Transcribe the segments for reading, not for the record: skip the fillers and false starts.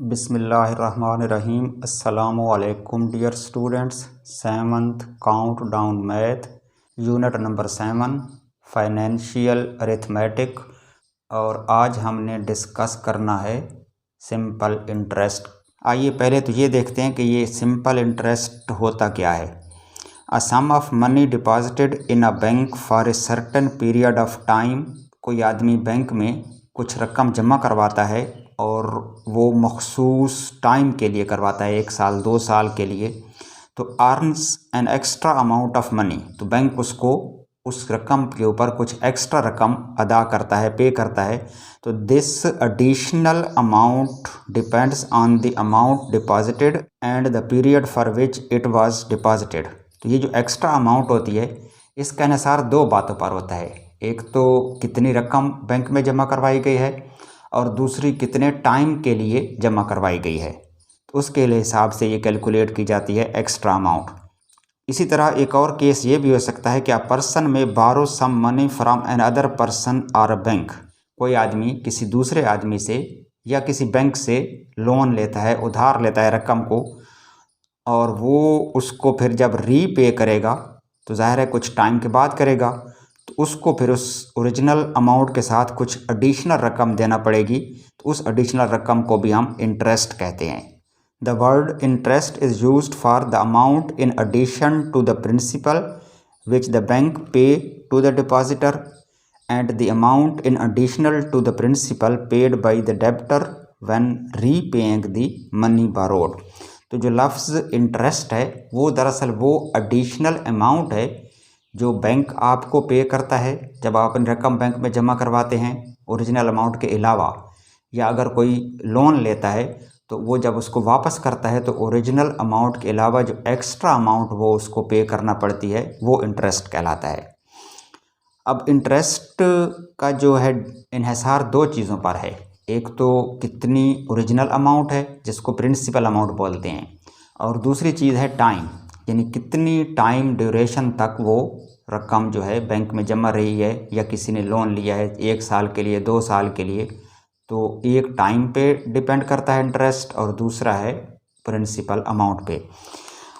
बिस्मिल्लाहिर्रहमानिर्रहीम। अस्सलामुअलैकुम dear students. Seventh count down math unit number 7 financial arithmetic. और आज हमने डिस्कस करना है सिंपल इंटरेस्ट। आइए पहले तो ये देखते हैं कि ये सिंपल इंटरेस्ट होता क्या है। A sum of money deposited in a bank for a certain period of time. कोई आदमी बैंक में कुछ रकम जमा करवाता है और वो मखसूस टाइम के लिए करवाता है, 1 साल 2 साल के लिए, तो earns an extra amount of money. तो बैंक उसको उस रकम के ऊपर कुछ एक्स्ट्रा रकम अदा करता है, पे करता है। तो this additional amount depends on the amount deposited and the period for which it was deposited. तो ये जो एक्स्ट्रा अमाउंट होती है इसका इन्हिसार दो बातों पर होता है। एक तो कितनी रकम बैंक में जमा करवाई गई है और दूसरी कितने टाइम के लिए जमा करवाई गई है। तो उसके हिसाब से ये कैलकुलेट की जाती है एक्स्ट्रा अमाउंट। इसी तरह एक और केस ये भी हो सकता है कि अ person may borrow some money from another person और अ बैंक। कोई आदमी किसी दूसरे आदमी से या किसी बैंक से लोन लेता है, उधार लेता है रकम को, और वो उसको फिर जब रीपे करेगा तो जाहिर है कुछ टाइम के बाद करेगा, तो उसको फिर उस ओरिजिनल अमाउंट के साथ कुछ एडिशनल रकम देना पड़ेगी। तो उस एडिशनल रकम को भी हम इंटरेस्ट कहते हैं। The word interest is used for the amount in addition to the principal which the bank pay to the depositor and the amount in additional to the principal paid by the debtor when repaying the money borrowed. तो जो लफ्ज़ interest है वो दरअसल वो additional amount है जो bank आपको पे करता है जब आप अपनी रकम बैंक में जमा करवाते हैं ओरिजिनल अमाउंट के अलावा, या अगर कोई लोन लेता है तो वो जब उसको वापस करता है तो ओरिजिनल अमाउंट के अलावा जो एक्स्ट्रा अमाउंट वो उसको पे करना पड़ती है वो इंटरेस्ट कहलाता है। अब इंटरेस्ट का जो है इन्हिसार दो चीज़ों पर है। एक तो कितनी ओरिजिनल अमाउंट है जिसको प्रिंसिपल अमाउंट बोलते हैं, और दूसरी चीज़ है टाइम, यानी कितनी टाइम ड्यूरेशन तक वो रकम जो है बैंक में जमा रही है या किसी ने लोन लिया है 1 साल के लिए 2 साल के लिए। तो एक टाइम पे डिपेंड करता है इंटरेस्ट और दूसरा है प्रिंसिपल अमाउंट पे।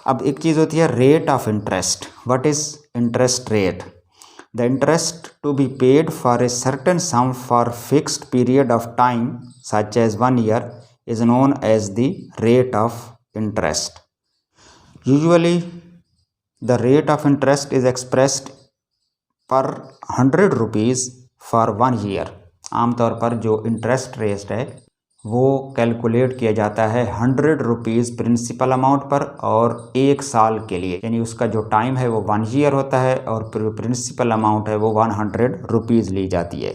अब एक चीज़ होती है rate of interest. What is interest rate? The interest to be paid for a certain sum for fixed period of time such as 1 year is known as the rate of interest. Usually the rate of interest is expressed per 100 rupees for 1 year. आमतौर पर जो interest rate है वो calculate किया जाता है 100 rupees principal amount पर और 1 साल के लिए, यानी उसका जो टाइम है वो 1 ईयर होता है और प्रिंसिपल अमाउंट है वो 100 रुपीज़ ली जाती है।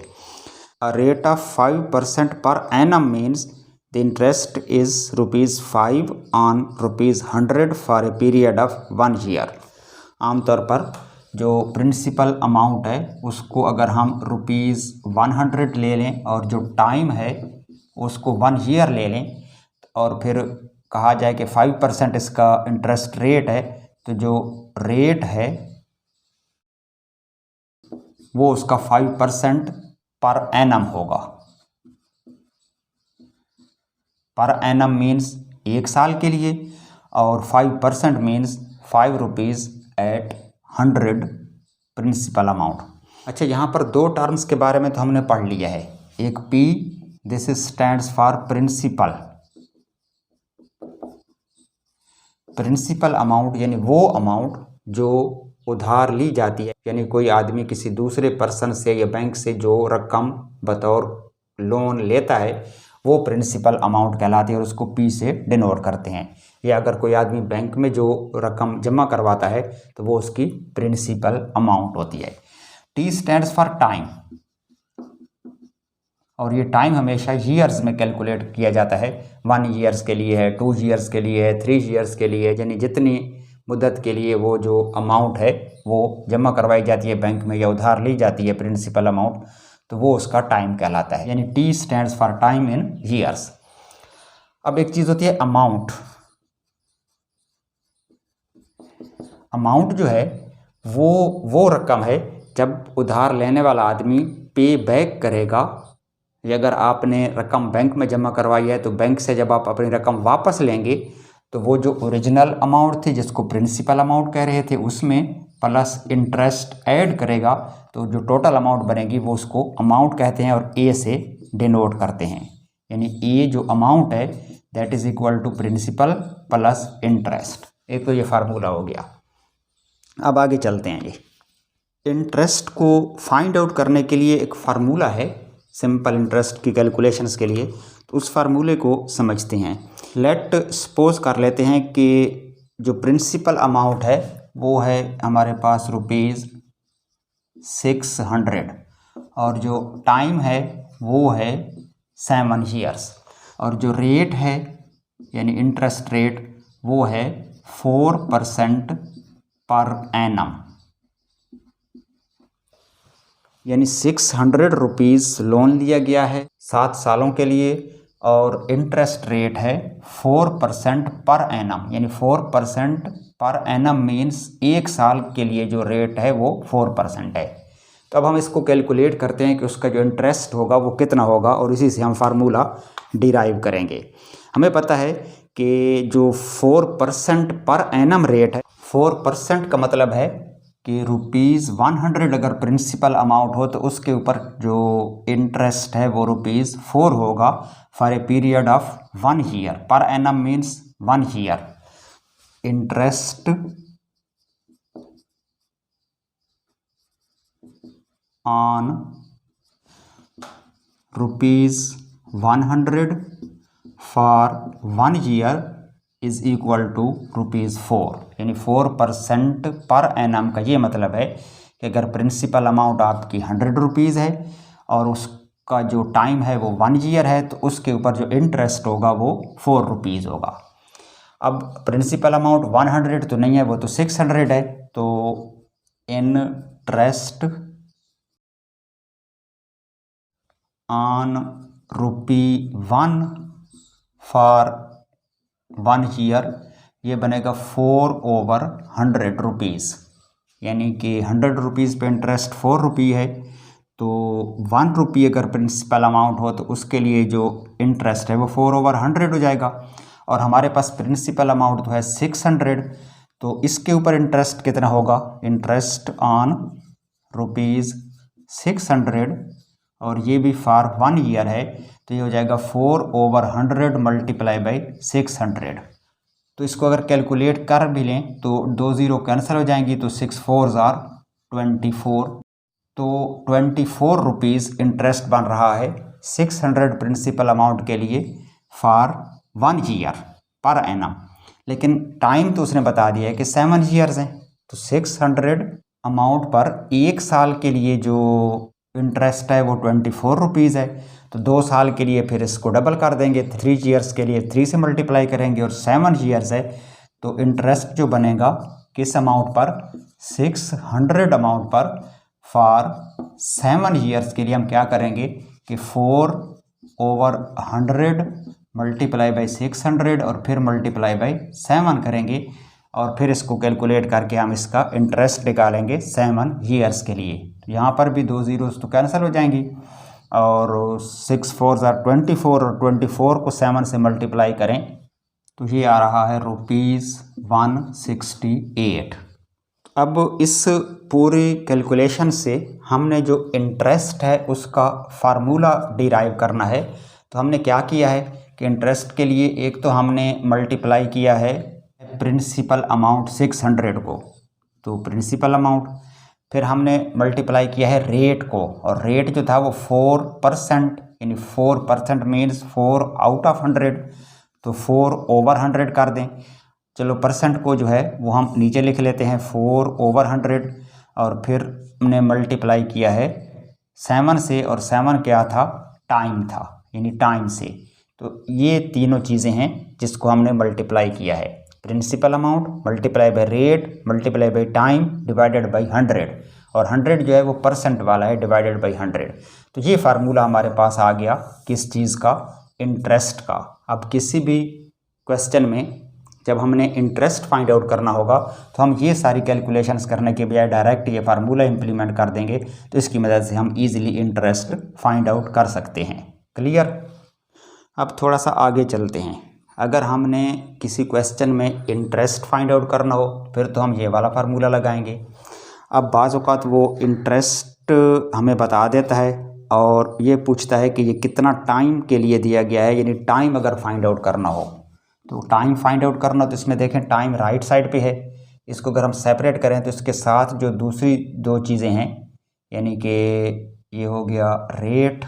अ रेट ऑफ 5% पर annum means the interest is ₹5 on ₹100 for a period of 1 year. आमतौर पर जो प्रिंसिपल अमाउंट है उसको अगर हम ₹100 ले लें और जो टाइम है उसको 1 ईयर ले लें और फिर कहा जाए कि 5% इसका इंटरेस्ट रेट है, तो जो रेट है वो उसका 5% पर एनम होगा। पर एनम मीन्स 1 साल के लिए और 5% means 5 rupees at 100 principal amount. अच्छा, यहाँ पर दो टर्म्स के बारे में तो हमने पढ़ लिया है। एक P, this is stands for principal. Principal amount यानी वो अमाउंट जो उधार ली जाती है, यानी कोई आदमी किसी दूसरे पर्सन से या बैंक से जो रकम बतौर लोन लेता है वो प्रिंसिपल अमाउंट कहलाती है और उसको P से डिनोट करते हैं। या अगर कोई आदमी बैंक में जो रकम जमा करवाता है तो वो उसकी प्रिंसिपल अमाउंट होती है। T स्टैंड्स फॉर टाइम, और ये टाइम हमेशा ईयर्स में कैलकुलेट किया जाता है। 1 ईयर्स के लिए है, 2 ईयर्स के लिए है, 3 ईयर्स के लिए, यानी जितनी मुद्दत के लिए वो जो अमाउंट है वो जमा करवाई जाती है बैंक में या उधार ली जाती है प्रिंसिपल अमाउंट, तो वो उसका टाइम कहलाता है। यानी T stands for time in years. अब एक चीज़ होती है अमाउंट। अमाउंट जो है वो रकम है जब उधार लेने वाला आदमी पे बैक करेगा ये अगर आपने रकम बैंक में जमा करवाई है तो बैंक से जब आप अपनी रकम वापस लेंगे तो वो जो ओरिजिनल अमाउंट थी जिसको प्रिंसिपल अमाउंट कह रहे थे उसमें प्लस इंटरेस्ट ऐड करेगा तो जो टोटल अमाउंट बनेगी वो उसको अमाउंट कहते हैं और ए से डिनोट करते हैं। यानी ए जो अमाउंट है that is equal to principal plus interest. एक तो ये फार्मूला हो गया। अब आगे चलते हैं। ये इंटरेस्ट को फाइंड आउट करने के लिए एक फार्मूला है सिंपल इंटरेस्ट की कैलकुलेशंस के लिए, तो उस फार्मूले को समझते हैं। लेट सपोज कर लेते हैं कि जो प्रिंसिपल अमाउंट है वो है हमारे पास ₹600 और जो टाइम है वो है 7 ईयर्स और जो रेट है यानी इंटरेस्ट रेट वो है 4% पर एनम, यानी 600 रुपीज़ लोन लिया गया है 7 सालों के लिए और इंटरेस्ट रेट है 4% पर एनम, यानी 4% पर एनम मीन्स 1 साल के लिए जो रेट है वो 4% है। तो अब हम इसको कैलकुलेट करते हैं कि उसका जो इंटरेस्ट होगा वो कितना होगा और इसी से हम फार्मूला डिराइव करेंगे। हमें पता है कि जो 4% पर एनम रेट है, 4% का मतलब है कि ₹100 अगर प्रिंसिपल अमाउंट हो तो उसके ऊपर जो इंटरेस्ट है वो ₹4 होगा for a period of 1 year. Per annum means 1 year. Interest on ₹100 for 1 year is equal to ₹4, यानी 4% पर एनम का ये मतलब है कि अगर प्रिंसिपल अमाउंट आपकी ₹100 है और उसका जो टाइम है वो 1 ईयर है तो उसके ऊपर जो इंटरेस्ट होगा वो ₹4 होगा। अब प्रिंसिपल अमाउंट 100 तो नहीं है, वो तो 600 है, तो इंटरेस्ट ऑन ₹1 फॉर 1 ईयर ये बनेगा 4/100, यानी कि ₹100 पे इंटरेस्ट ₹4 है तो ₹1 अगर प्रिंसिपल अमाउंट हो तो उसके लिए जो इंटरेस्ट है वो 4/100 हो जाएगा। और हमारे पास प्रिंसिपल अमाउंट तो है 600, तो इसके ऊपर इंटरेस्ट कितना होगा? इंटरेस्ट ऑन ₹600 और ये भी फॉर 1 ईयर है तो ये हो जाएगा 4/100 मल्टीप्लाई बाई 600। तो इसको अगर कैलकुलेट कर भी लें तो 2 ज़ीरो कैंसिल हो जाएंगी तो 6 4 24, तो ₹24 इंटरेस्ट बन रहा है 600 प्रिंसिपल अमाउंट के लिए फॉर 1 ईयर पर एनम। लेकिन टाइम तो उसने बता दिया है कि 7 ईयर्स हैं, तो 600 अमाउंट पर 1 साल के लिए जो इंटरेस्ट है वो ₹24 है, तो 2 साल के लिए फिर इसको डबल कर देंगे, 3 ईयर्स के लिए 3 से मल्टीप्लाई करेंगे और 7 ईयर्स है तो इंटरेस्ट जो बनेगा किस अमाउंट पर? 600 अमाउंट पर फॉर 7 ईयर्स के लिए हम क्या करेंगे कि 4/100 मल्टीप्लाई बाई 600 और फिर मल्टीप्लाई बाई 7 करेंगे और फिर इसको कैलकुलेट करके हम इसका इंटरेस्ट निकालेंगे 7 ईयर्स के लिए। यहाँ पर भी 2 ज़ीरोस तो कैंसिल हो जाएंगी और 6 4 24 और 24 को 7 से मल्टीप्लाई करें तो ये आ रहा है ₹168। अब इस पूरी कैलकुलेशन से हमने जो इंटरेस्ट है उसका फार्मूला डिराइव करना है। तो हमने क्या किया है कि इंटरेस्ट के लिए एक तो हमने मल्टीप्लाई किया है प्रिंसिपल अमाउंट 600 को, तो प्रिंसिपल अमाउंट, फिर हमने मल्टीप्लाई किया है रेट को और रेट जो था वो 4%, यानी 4% मीन्स 4 आउट ऑफ 100, तो 4/100 कर दें। चलो परसेंट को जो है वो हम नीचे लिख लेते हैं 4/100 और फिर हमने मल्टीप्लाई किया है 7 से और 7 क्या था? टाइम था, यानी टाइम से। तो ये तीनों चीज़ें हैं जिसको हमने मल्टीप्लाई किया है, principal amount multiply by rate multiply by time divided by 100 और 100 जो है वो परसेंट वाला है डिवाइडेड बाई 100। तो ये फार्मूला हमारे पास आ गया किस चीज़ का? इंटरेस्ट का। अब किसी भी क्वेश्चन में जब हमने इंटरेस्ट फाइंड आउट करना होगा तो हम ये सारी कैलकुलेशंस करने के बजाय डायरेक्ट ये फार्मूला इंप्लीमेंट कर देंगे, तो इसकी मदद से हम इजीली इंटरेस्ट फाइंड आउट कर सकते हैं। क्लियर। अब थोड़ा सा आगे चलते हैं। अगर हमने किसी क्वेश्चन में इंटरेस्ट फाइंड आउट करना हो फिर तो हम ये वाला फार्मूला लगाएंगे। अब बाज़ औक़ात वो इंटरेस्ट हमें बता देता है और ये पूछता है कि ये कितना टाइम के लिए दिया गया है, यानी टाइम अगर फाइंड आउट करना हो तो टाइम फाइंड आउट करना हो तो इसमें देखें टाइम राइट साइड पे है। इसको अगर हम सेपरेट करें तो इसके साथ जो दूसरी दो चीज़ें हैं, यानी कि ये हो गया रेट।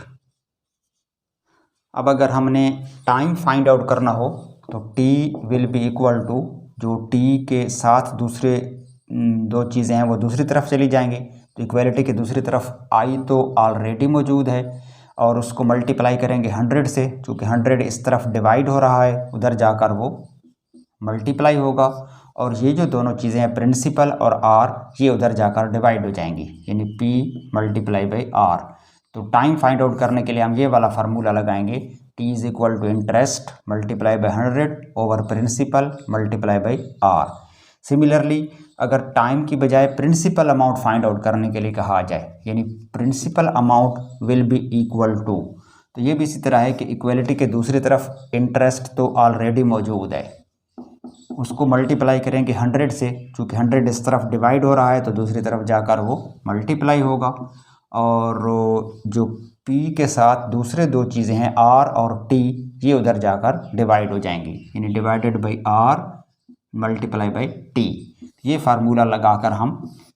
अब अगर हमने टाइम फाइंड आउट करना हो तो t will be equal to, जो t के साथ दूसरे दो चीज़ें हैं वो दूसरी तरफ चली जाएंगी, तो इक्वलिटी की दूसरी तरफ i तो ऑलरेडी मौजूद है और उसको मल्टीप्लाई करेंगे 100 से, चूँकि 100 इस तरफ डिवाइड हो रहा है, उधर जाकर वो मल्टीप्लाई होगा। और ये जो दोनों चीज़ें हैं प्रिंसिपल और r, ये उधर जाकर डिवाइड हो जाएंगी, यानी p मल्टीप्लाई बाई r। तो टाइम फाइंड आउट करने के लिए हम ये वाला फार्मूला लगाएंगे, t is equal to interest multiply by 100 over principal multiply by r। Similarly अगर टाइम की बजाय प्रिंसिपल अमाउंट फाइंड आउट करने के लिए कहा जाए, यानी principal amount will be equal to, तो ये भी इसी तरह है कि इक्वलिटी के दूसरी तरफ इंटरेस्ट तो ऑलरेडी मौजूद है, उसको मल्टीप्लाई करेंगे 100 से, चूँकि 100 इस तरफ डिवाइड हो रहा है तो दूसरी तरफ जाकर वो मल्टीप्लाई होगा। और जो p के साथ दूसरे दो चीज़ें हैं r और t, ये उधर जाकर डिवाइड हो जाएंगी, यानी divided by r multiply by t। ये फार्मूला लगाकर हम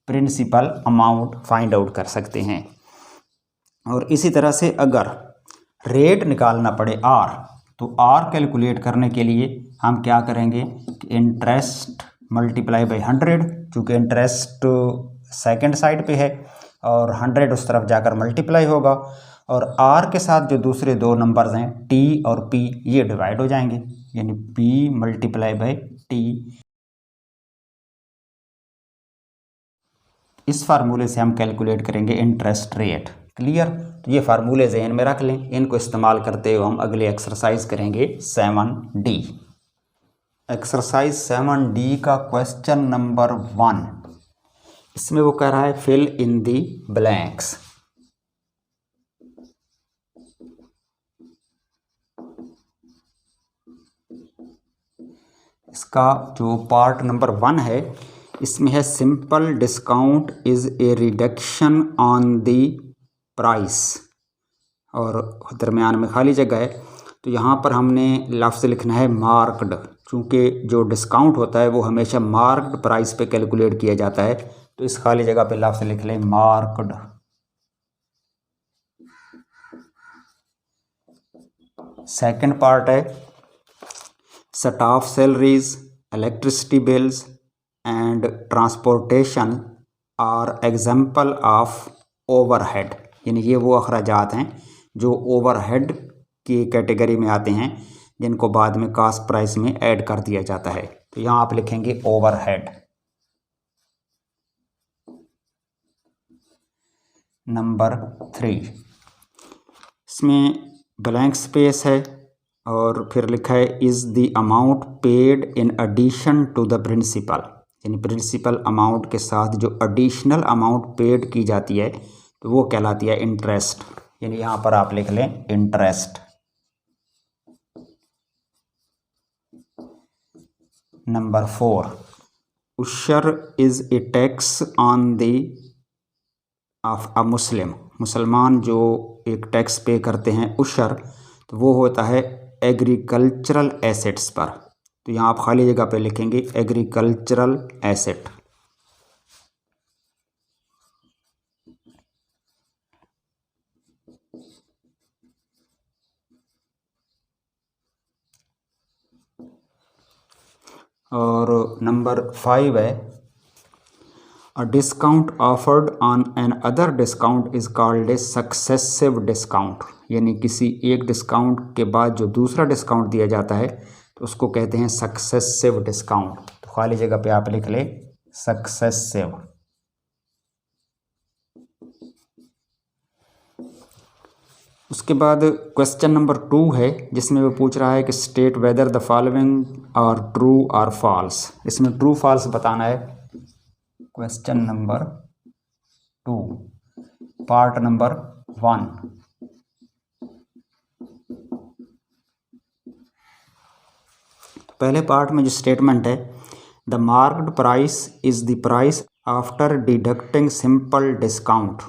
प्रिंसिपल अमाउंट फाइंड आउट कर सकते हैं। और इसी तरह से अगर रेट निकालना पड़े r, तो r कैलकुलेट करने के लिए हम क्या करेंगे कि इंटरेस्ट मल्टीप्लाई बाई 100, चूँकि इंटरेस्ट सेकंड साइड पे है और 100 उस तरफ जाकर मल्टीप्लाई होगा, और r के साथ जो दूसरे दो नंबर्स हैं t और p, ये डिवाइड हो जाएंगे, यानी p मल्टीप्लाई बाई t। इस फार्मूले से हम कैलकुलेट करेंगे इंटरेस्ट रेट। क्लियर। तो ये फार्मूले जहन में रख लें, इनको इस्तेमाल करते हुए हम अगले एक्सरसाइज करेंगे 7D। एक्सरसाइज 7D का क्वेश्चन नंबर 1, इसमें वो कह रहा है फिल इन दी ब्लैंक्स। इसका जो पार्ट नंबर 1 है इसमें है simple discount is a reduction on the price, और दरमियान में खाली जगह है, तो यहाँ पर हमने लफ्ज़ लिखना है मार्क्ड, चूँकि जो डिस्काउंट होता है वो हमेशा मार्क्ड प्राइस पे कैलकुलेट किया जाता है, तो इस खाली जगह पे लफ्ज़ लिख लें मार्क्ड। सेकंड पार्ट है staff salaries, electricity bills and transportation are example of overhead, यानी ये वो अखराजात हैं जो ओवरहेड की कैटेगरी में आते हैं, जिनको बाद में कास्ट प्राइस में ऐड कर दिया जाता है, तो यहाँ आप लिखेंगे ओवरहेड। नंबर 3, इसमें ब्लैंक स्पेस है और फिर लिखा है is the amount paid in addition to the principal, यानी प्रिंसिपल अमाउंट के साथ जो एडिशनल अमाउंट पेड की जाती है तो वो कहलाती है इंटरेस्ट, यानी यहाँ पर आप लिख लें इंटरेस्ट। नंबर 4, उशर is a tax on the of a Muslim, मुसलमान जो एक टैक्स पे करते हैं उशर, तो वो होता है एग्रीकल्चरल एसेट्स पर, तो यहाँ आप खाली जगह पे लिखेंगे एग्रीकल्चरल एसेट। और नंबर 5 है अ discount offered on an other discount is called a successive discount, यानी किसी एक डिस्काउंट के बाद जो दूसरा डिस्काउंट दिया जाता है तो उसको कहते हैं सक्सेसिव डिस्काउंट, तो खाली जगह पे आप लिख लें सक्सेसिव। उसके बाद क्वेश्चन नंबर 2 है जिसमें वो पूछ रहा है कि state whether the following are true और फॉल्स, इसमें ट्रू फॉल्स बताना है। क्वेश्चन नंबर 2 पार्ट नंबर 1, पहले पार्ट में जो स्टेटमेंट है, the marked price is the price after deducting simple discount.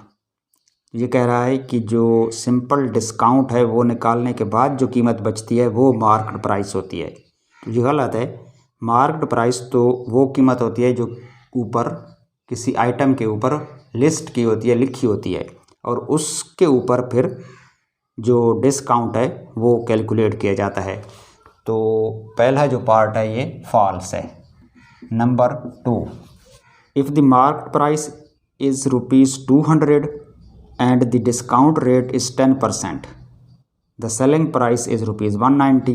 ये कह रहा है कि जो सिंपल डिस्काउंट है वो निकालने के बाद जो कीमत बचती है वो मार्क्ड प्राइस होती है। तो ये गलत है। मार्क्ड प्राइस तो वो कीमत होती है जो ऊपर किसी आइटम के ऊपर लिस्ट की होती है, लिखी होती है, और उसके ऊपर फिर जो डिस्काउंट है वो कैलकुलेट किया जाता है। तो पहला जो पार्ट है ये फॉल्स है। Number 2, if the marked price is ₹200 and the discount rate is 10%, the selling price is ₹190।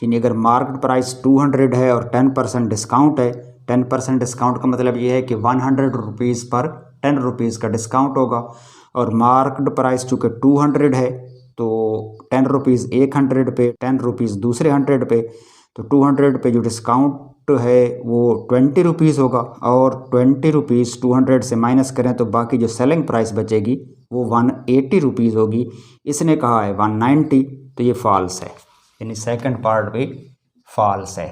यानी अगर मार्केट प्राइस 200 है और 10% डिस्काउंट है, 10% डिस्काउंट का मतलब ये है कि 100 रुपीज़ पर 10 रुपीज़ का डिस्काउंट होगा, और मार्केट प्राइस चूँकि 200 है तो 10 रुपीज़ एक 100 पे, 10 रुपीज़ दूसरे 100 पे, तो 200 पे जो डिस्काउंट है वो 20 रुपीज़ होगा, और 20 रुपीज़ 200 से माइनस करें तो बाकी जो सेलिंग प्राइस बचेगी वो 180 रुपीज़ होगी। इसने कहा है 190, तो ये फॉल्स है, यानी सेकंड पार्ट भी फॉल्स है।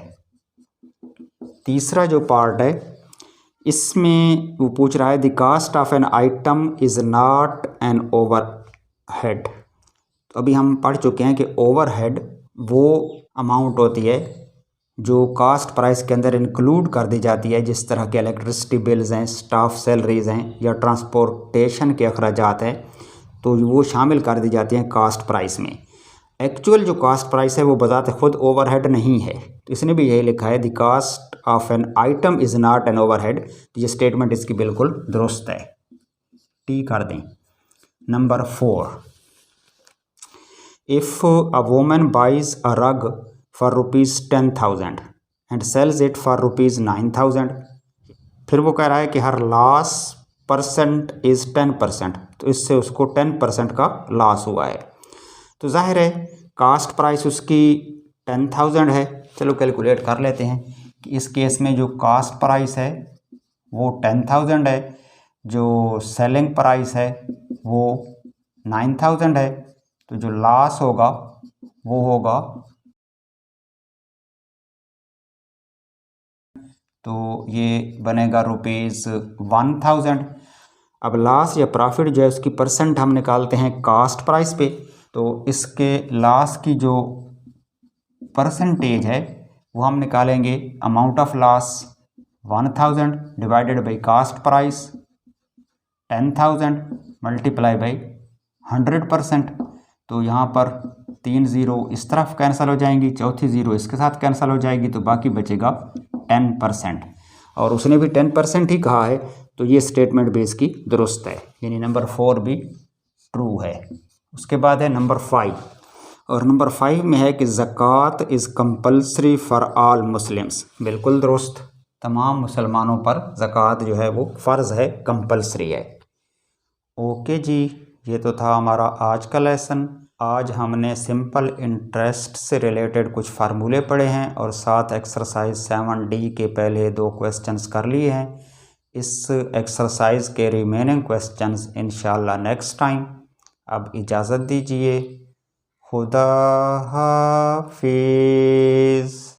तीसरा जो पार्ट है इसमें वो पूछ रहा है the cost of an item is not an overhead. तो अभी हम पढ़ चुके हैं कि ओवरहेड वो अमाउंट होती है जो कास्ट प्राइस के अंदर इंक्लूड कर दी जाती है, जिस तरह के इलेक्ट्रिसिटी बिल्स हैं, स्टाफ सैलरीज़ हैं, या ट्रांसपोर्टेशन के अखराजात हैं, तो वो शामिल कर दी जाती हैं कास्ट प्राइस में। एक्चुअल जो कास्ट प्राइस है वो बताते खुद ओवरहेड नहीं है, तो इसने भी यही लिखा है the cost of an item is not an overhead. तो ये स्टेटमेंट इसकी बिल्कुल दुरुस्त है, टी कर दें। Number 4, if a woman buys a rug for ₹10,000 and sells it for ₹9,000, फिर वो कह रहा है कि हर लॉस परसेंट इज़ 10%, तो इससे उसको 10% का लॉस हुआ है। तो जाहिर है कास्ट प्राइस उसकी 10,000 है। चलो कैलकुलेट कर लेते हैं कि इस केस में जो कास्ट प्राइस है वो 10,000 है, जो सेलिंग प्राइस है वो 9,000 है, तो जो लॉस होगा वो होगा, तो ये बनेगा ₹1000। अब लॉस या प्रॉफिट जो है उसकी परसेंट हम निकालते हैं कास्ट प्राइस पे, तो इसके लॉस की जो परसेंटेज है वो हम निकालेंगे amount of loss 1000 divided by cost price 10,000 multiply by 100%। तो यहाँ पर 3 ज़ीरो इस तरफ कैंसिल हो जाएंगी, चौथी ज़ीरो इसके साथ कैंसिल हो जाएगी, तो बाकी बचेगा 10%, और उसने भी 10% ही कहा है, तो ये स्टेटमेंट भी इसकी दुरुस्त है, यानी नंबर 4 भी ट्रू है। उसके बाद है नंबर 5, और नंबर 5 में है कि ज़कात is compulsory for all Muslims. बिल्कुल दुरुस्त, तमाम मुसलमानों पर ज़कात जो है वो फ़र्ज़ है, कंपल्सरी है। ओके जी, ये तो था हमारा आज का लेसन। आज हमने सिंपल इंटरेस्ट से रिलेटेड कुछ फार्मूले पढ़े हैं और साथ एक्सरसाइज 7D के पहले 2 क्वेश्चंस कर लिए हैं। इस एक्सरसाइज के रिमेनिंग क्वेश्चंस इंशाल्लाह नेक्स्ट टाइम। अब इजाज़त दीजिए, खुदा हाफिज़।